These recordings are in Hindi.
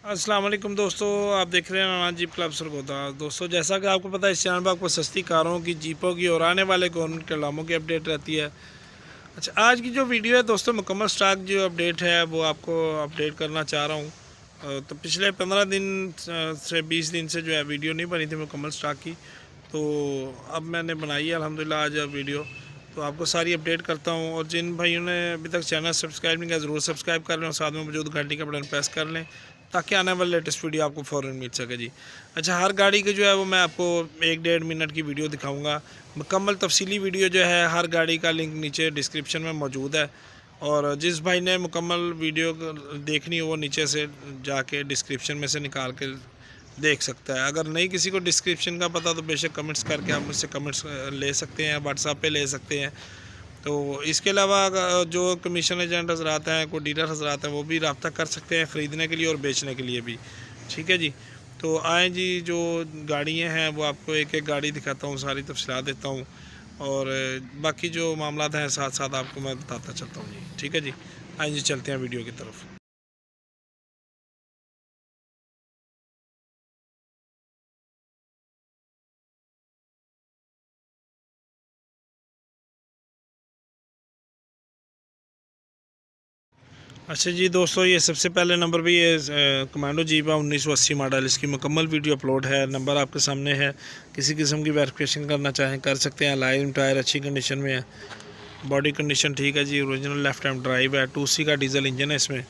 अस्सलाम वालेकुम दोस्तों, आप देख रहे हैं नाना जीप क्लब सरगोदा। दोस्तों, जैसा कि आपको पता है, इस चैनल पर आपको सस्ती कारों की, जीपों की और आने वाले गवर्नमेंट के लामों की अपडेट रहती है। अच्छा, आज की जो वीडियो है दोस्तों, मुकम्मल स्टॉक जो अपडेट है वो आपको अपडेट करना चाह रहा हूँ। तो पिछले 15 दिन से 20 दिन से जो है वीडियो नहीं बनी थी मुकम्मल स्टॉक की, तो अब मैंने बनाई है अल्हम्दुलिल्लाह आज वीडियो। तो आपको सारी अपडेट करता हूँ, और जिन भाइयों ने अभी तक चैनल सब्सक्राइब नहीं किया ज़रूर सब्सक्राइब कर लें और साथ में मौजूद घंटी का बटन प्रेस कर लें ताकि आने वाले लेटेस्ट वीडियो आपको फ़ौरन मिल सके जी। अच्छा, हर गाड़ी की जो है वो मैं आपको 1-1.5 मिनट की वीडियो दिखाऊंगा। मुकम्मल तफसीली वीडियो जो है हर गाड़ी का लिंक नीचे डिस्क्रिप्शन में मौजूद है, और जिस भाई ने मुकम्मल वीडियो देखनी हो वो नीचे से जाके डिस्क्रिप्शन में से निकाल के देख सकता है। अगर नहीं किसी को डिस्क्रिप्शन का पता तो बेशक कमेंट्स करके आप मुझसे कमेंट्स ले सकते हैं, व्हाट्सएप पे ले सकते हैं। तो इसके अलावा जो कमीशन एजेंट हजरात हैं, कोई डीलर हजरात हैं, वो भी रब्ता कर सकते हैं ख़रीदने के लिए और बेचने के लिए भी। ठीक है जी। तो आएँ जी, जो गाड़ियाँ हैं वो आपको एक एक गाड़ी दिखाता हूँ, सारी तफसीलात देता हूँ, और बाकी जो मामला हैं साथ साथ आपको मैं बताता चलता हूँ जी। ठीक है जी, आएँ जी, चलते हैं वीडियो की तरफ। अच्छा जी दोस्तों, ये सबसे पहले नंबर पे ये कमांडो जीप है 1980 मॉडल। इसकी मुकम्मल वीडियो अपलोड है, नंबर आपके सामने है। किसी किस्म की वेरिफिकेशन करना चाहें कर सकते हैं। लाइन टायर अच्छी कंडीशन में है, बॉडी कंडीशन ठीक है जी। ओरिजिनल लेफ्ट हैंड ड्राइव है, 2C का डीजल इंजन है इसमें।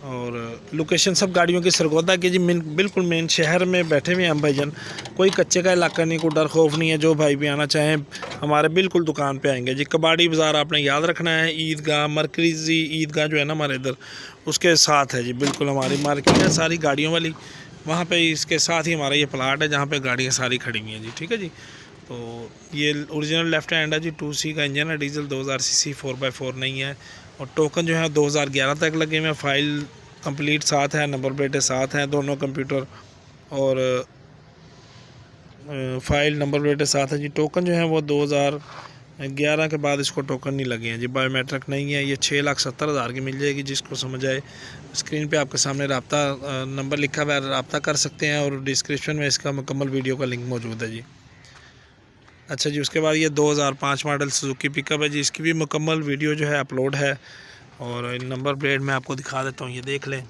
और लोकेशन सब गाड़ियों की सरगोदा की जी, बिल्कुल मेन शहर में बैठे हुए हैं हम भाईजान। कोई कच्चे का इलाका नहीं, कोई डर खौफ नहीं है। जो भाई भी आना चाहें हमारे बिल्कुल दुकान पे आएंगे जी। कबाड़ी बाज़ार आपने याद रखना है, ईदगाह मरकज़ी ईदगाह जो है ना हमारे इधर, उसके साथ है जी। बिल्कुल हमारी मार्केट है सारी गाड़ियों वाली, वहाँ पे इसके साथ ही हमारा ये प्लाट है जहाँ पे गाड़ियाँ सारी खड़ी हुई हैं जी। ठीक है जी। तो ये ओरिजिनल लेफ्ट हैंड है जी, 2C का इंजन है, डीजल 2000 सीसी 4x4 नहीं है। और टोकन जो है 2011 तक लगे हुए हैं। फ़ाइल कंप्लीट साथ है, नंबर प्लेटें साथ हैं दोनों कंप्यूटर, और फ़ाइल नंबर प्लेटें साथ है जी। टोकन जो है वो 2011 के बाद इसको टोकन नहीं लगे हैं जी, बायोमेट्रिक नहीं है। ये 6,70,000 की मिल जाएगी जिसको समझ आए। स्क्रीन पे आपके सामने रब्ता नंबर लिखा हुआ है, रब्ता कर सकते हैं, और डिस्क्रिप्शन में इसका मुकम्मल वीडियो का लिंक मौजूद है जी। अच्छा जी, उसके बाद ये 2005 मॉडल सुजुकी पिकअप है जी। इसकी भी मुकम्मल वीडियो जो है अपलोड है, और नंबर प्लेट मैं आपको दिखा देता हूँ, ये देख लें।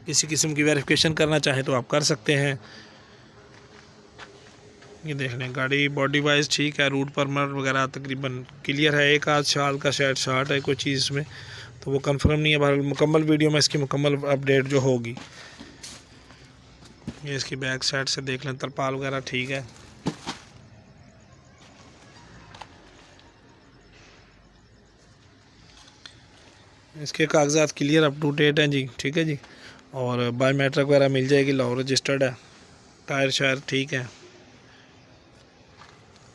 किसी किस्म की वेरिफिकेशन करना चाहें तो आप कर सकते हैं। ये देख लें, गाड़ी बॉडी वाइज ठीक है, रूट परमिट वगैरह तकरीबन क्लियर है। एक आध साल का शायद शार्ट है कोई चीज़ इसमें, तो वो कंफर्म नहीं है। बहरहाल मुकम्मल वीडियो में इसकी मुकम्मल अपडेट जो होगी। ये इसकी बैक साइड से देख लें, तरपाल वगैरह ठीक है। इसके कागजात क्लियर अप टू डेट हैं जी। ठीक है जी। और बायोमेट्रिक वगैरह मिल जाएगी, लॉ रजिस्टर्ड है। टायर शायर ठीक है।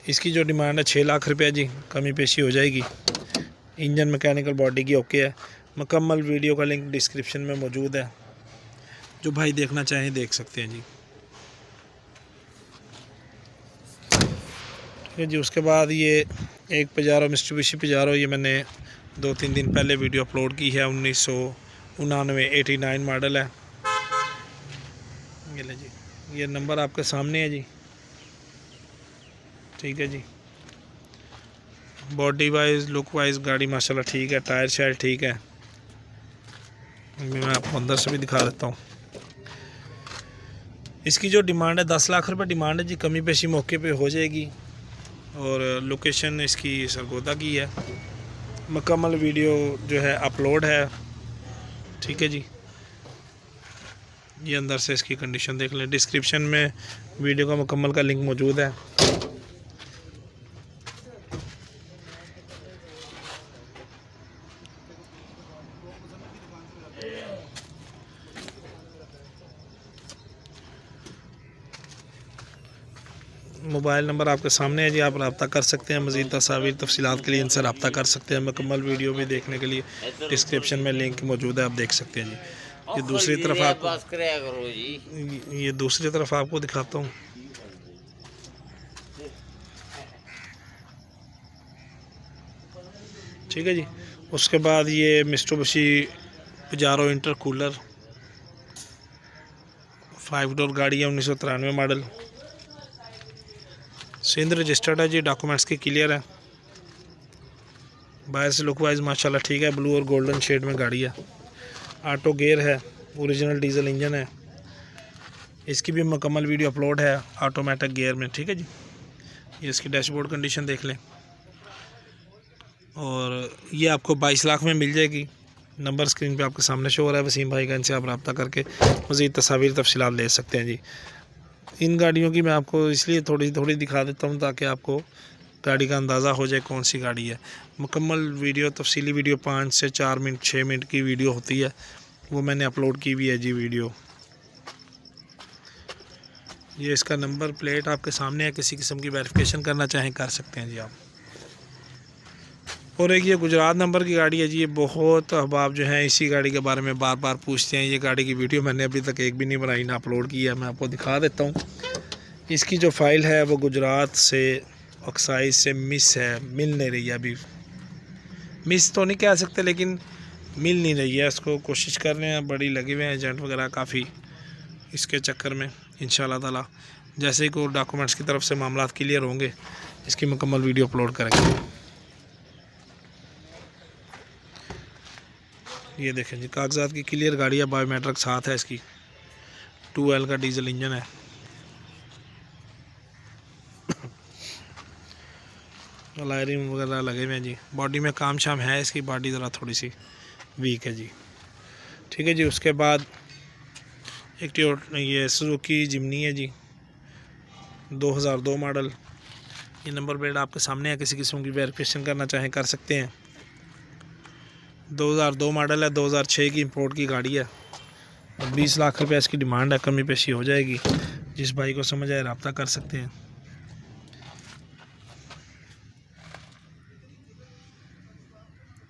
इसकी जो डिमांड है 6 लाख रुपये जी, कमी पेशी हो जाएगी। इंजन मैकेनिकल बॉडी की ओके है। मुकम्मल वीडियो का लिंक डिस्क्रिप्शन में मौजूद है, जो भाई देखना चाहें देख सकते हैं जी। ठीक है जी। उसके बाद ये एक पजारो मिस्टूबिशी पजारो, ये मैंने 2-3 दिन पहले वीडियो अपलोड की है। 1999 89 मॉडल है। ये ले जी, ये नंबर आपके सामने है जी। ठीक है जी। बॉडी वाइज लुक वाइज गाड़ी माशाल्लाह ठीक है, टायर शायर ठीक है। मैं आपको अंदर से भी दिखा देता हूँ। इसकी जो डिमांड है 10 लाख रुपए डिमांड है जी, कमी पेशी मौके पे हो जाएगी। और लोकेशन इसकी सरगोदा की है। मुकम्मल वीडियो जो है अपलोड है। ठीक है जी। ये अंदर से इसकी कंडीशन देख लें, डिस्क्रिप्शन में वीडियो का मुकम्मल का लिंक मौजूद है। मोबाइल नंबर आपके सामने है जी, आप रब्ता कर सकते हैं। मज़ीद तस्वीर तफसीलात के लिए इनसे रब्ता कर सकते हैं। मुकम्मल वीडियो भी देखने के लिए डिस्क्रिप्शन में लिंक मौजूद है, आप देख सकते हैं जी। ये दूसरी तरफ ये दूसरी तरफ आपको दिखाता हूँ। ठीक है जी। उसके बाद ये Mitsubishi Pajero inter cooler, 5 door गाड़ी है, 1993 मॉडल, सिंध रजिस्टर्ड है जी, डॉक्यूमेंट्स की क्लियर है। बाहर से लुक वाइज माशाल्लाह ठीक है, ब्लू और गोल्डन शेड में गाड़ी है। ऑटो गेयर है, ओरिजिनल डीजल इंजन है। इसकी भी मुकम्मल वीडियो अपलोड है ऑटोमेटिक गियर में, ठीक है जी। ये इसकी डैशबोर्ड कंडीशन देख लें, और ये आपको 22 लाख में मिल जाएगी। नंबर स्क्रीन पे आपके सामने शो हो रहा है वसीम भाई का, इनसे आप रब्ता करके मज़ीद तस्वीर तफसीलात ले सकते हैं जी। इन गाड़ियों की मैं आपको इसलिए थोड़ी दिखा देता हूँ ताकि आपको गाड़ी का अंदाज़ा हो जाए कौन सी गाड़ी है। मुकम्मल वीडियो, तफसीली वीडियो 5 से 4 मिनट 6 मिनट की वीडियो होती है, वो मैंने अपलोड की हुई है जी वीडियो। ये इसका नंबर प्लेट आपके सामने है, किसी किस्म की वेरिफिकेशन करना चाहें कर सकते हैं जी आप। और एक ये गुजरात नंबर की गाड़ी है जी। ये बहुत अहबाब जो हैं इसी गाड़ी के बारे में बार बार पूछते हैं। ये गाड़ी की वीडियो मैंने अभी तक एक भी नहीं बनाई, ना अपलोड की है। मैं आपको दिखा देता हूँ। इसकी जो फ़ाइल है वो गुजरात से एक्साइज से मिस है, मिल नहीं रही है अभी। मिस तो नहीं कह सकते, लेकिन मिल नहीं रही है। इसको कोशिश कर रहे हैं, बड़ी लगे हुए हैं एजेंट वगैरह काफ़ी इसके चक्कर में। इंशाल्लाह ताला जैसे ही कोई डॉक्यूमेंट्स की तरफ से मामला क्लियर होंगे, इसकी मुकम्मल वीडियो अपलोड करेंगे। ये देखें जी, कागजात की क्लियर गाड़ी है, बायोमेट्रिक साथ है इसकी। 2L का डीजल इंजन है। लायरिंग वगैरह लगे हुए हैं जी। बॉडी में काम शाम है, इसकी बॉडी ज़रा थोड़ी सी वीक है जी, ठीक है जी। उसके बाद एक ये सुजुकी जिमनी है जी, 2002 मॉडल। ये नंबर प्लेट आपके सामने है, किसी किस्म की वेरिफिकेशन करना चाहें कर सकते हैं। 2002 मॉडल है, 2006 की इंपोर्ट की गाड़ी है, और 20 लाख रुपये इसकी डिमांड है। कमी पेशी हो जाएगी, जिस भाई को समझ आए रब्ता कर सकते हैं।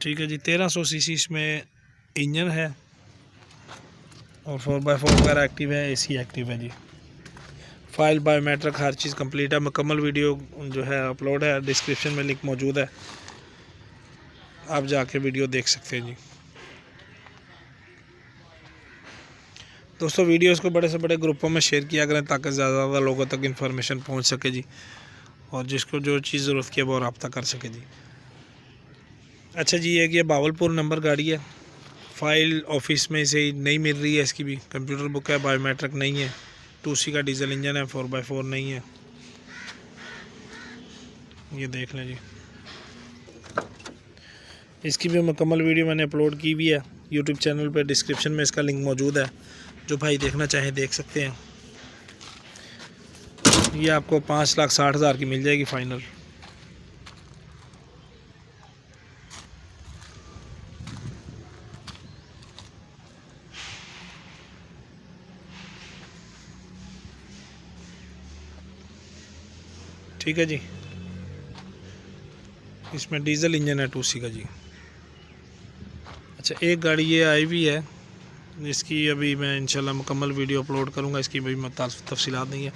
ठीक है जी। 1300 सीसी इसमें इंजन है, और 4x4 वगैरह एक्टिव है, एसी एक्टिव है जी। फाइल बायोमेट्रिक हर चीज़ कंप्लीट है। मुकम्मल वीडियो जो है अपलोड है, डिस्क्रिप्शन में लिंक मौजूद है, आप जाके वीडियो देख सकते हैं जी। दोस्तों वीडियोस को बड़े से बड़े ग्रुपों में शेयर किया करें ताकि ज़्यादा लोगों तक इन्फॉर्मेशन पहुंच सके जी, और जिसको जो चीज़ ज़रूरत की है वो रब्ता कर सके जी। अच्छा जी, ये बावलपुर नंबर गाड़ी है। फ़ाइल ऑफिस में से नहीं मिल रही है, इसकी भी कंप्यूटर बुक है, बायोमेट्रिक नहीं है, 2C का डीजल इंजन है, 4x4 नहीं है। ये देख लें जी, इसकी भी मुकम्मल वीडियो मैंने अपलोड की हुई है यूट्यूब चैनल पर। डिस्क्रिप्शन में इसका लिंक मौजूद है, जो भाई देखना चाहें देख सकते हैं। ये आपको 5,60,000 की मिल जाएगी फ़ाइनल। ठीक है जी। इसमें डीजल इंजन है 2C का जी। अच्छा, एक गाड़ी ये आई हुई है, इसकी अभी मैं इंशाल्लाह मुकम्मल वीडियो अपलोड करूंगा, इसकी भी तफसीलात नहीं है।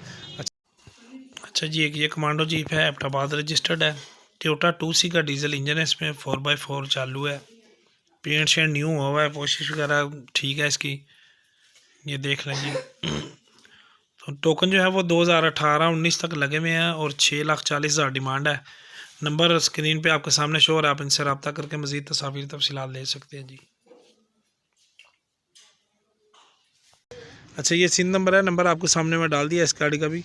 अच्छा जी, एक ये कमांडो जीप है, एबटाबाद रजिस्टर्ड है, टोयोटा 2C का डीजल इंजन है, इसमें 4x4 चालू है, पेंट शेंट न्यू हुआ है, पोशिश वगैरह ठीक है इसकी। ये देख लें जी। तो टोकन जो है वो 2018-19 तक लगे हुए हैं, और 6,40,000 डिमांड है। नंबर स्क्रीन पे आपके सामने शो हो रहा है, आप इनसे रब्ता करके मज़ीद तस्वीर तफसीलात ले सकते हैं जी। अच्छा, ये सिंध नंबर है, नंबर आपके सामने मैं डाल दिया इस गाड़ी का भी।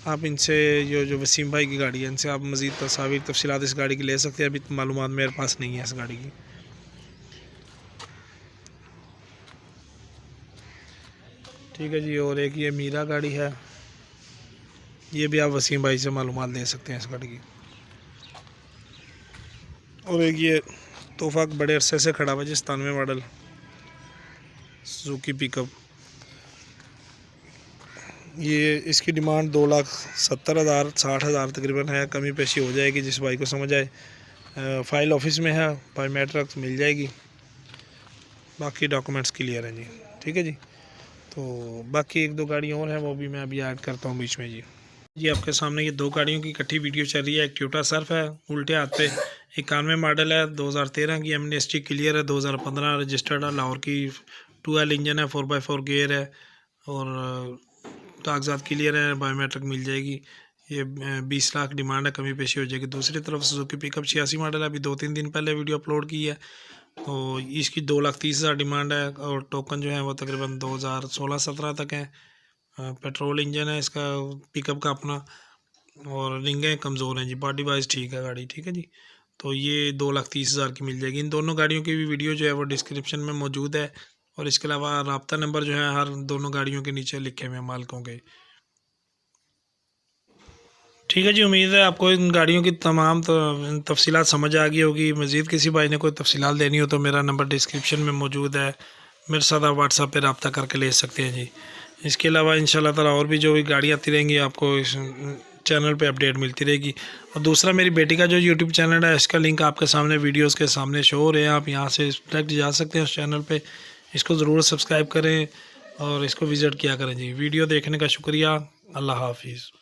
आप इनसे जो वसीम भाई की गाड़ी है, इनसे आप मज़ीद तस्वीर तफसीलात इस गाड़ी की ले सकते हैं। अभी मालूमात मेरे पास नहीं है इस गाड़ी की। ठीक है जी। और एक ये मीरा गाड़ी है, ये भी आप वसीम भाई से मालूमात ले सकते हैं इस गाड़ी की। और एक ये तोहफा बड़े अरसे से खड़ा हुआ जी, 97 मॉडल सुजुकी पिकअप। ये इसकी डिमांड 2,70,000 60,000 तकरीबन है। कमी पेशी हो जाएगी, जिस भाई को समझ आए। फ़ाइल ऑफिस में है, बायोमेट्रिक मिल जाएगी, बाकी डॉक्यूमेंट्स क्लियर हैं जी। ठीक है जी। तो बाकी एक दो गाड़ी और हैं, वो भी मैं अभी ऐड करता हूँ बीच में जी। आपके सामने ये 2 गाड़ियों की इकट्ठी वीडियो चल रही है। एक टोयोटा सर्फ है उल्टे हाथ पे, 91 मॉडल है, 2013 की, एमएसटी क्लियर है, 2015 रजिस्टर्ड है, लाहौर की 2L इंजन है, 4x4 गियर है, और कागजात क्लियर है, बायोमेट्रिक मिल जाएगी। ये 20 लाख डिमांड है, कमी पेशी हो जाएगी। दूसरी तरफ सुजुकी पिकअप 86 मॉडल है, अभी 2-3 दिन पहले वीडियो अपलोड की है, तो इसकी 2,30,000 डिमांड है और टोकन जो है वो तकरीबन 2016-17 तक है। पेट्रोल इंजन है इसका पिकअप का अपना, और रिंगें कमज़ोर हैं जी, बॉडी वाइज ठीक है गाड़ी, ठीक है जी। तो ये 2,30,000 की मिल जाएगी। इन दोनों गाड़ियों की भी वीडियो जो है वो डिस्क्रिप्शन में मौजूद है, और इसके अलावा राब्ता नंबर जो है हर दोनों गाड़ियों के नीचे लिखे हुए हैं मालिकों के। ठीक है जी, उम्मीद है आपको इन गाड़ियों की तमाम तफसीलात समझ आ गई होगी। मज़ीद किसी भाई ने कोई तफसीलात देनी हो तो मेरा नंबर डिस्क्रिप्शन में मौजूद है, मेरे साथ आप व्हाट्सएप पे रब्ता करके ले सकते हैं जी। इसके अलावा इंशाल्लाह ताला और भी जो भी गाड़ी आती रहेंगी आपको इस चैनल पे अपडेट मिलती रहेगी। और दूसरा, मेरी बेटी का जो यूट्यूब चैनल है इसका लिंक आपके सामने वीडियोस के सामने शो हो रहे हैं, आप यहाँ से डायरेक्ट जा सकते हैं उस चैनल पे। इसको ज़रूर सब्सक्राइब करें और इसको विज़िट किया करें जी। वीडियो देखने का शुक्रिया। अल्लाह हाफिज़।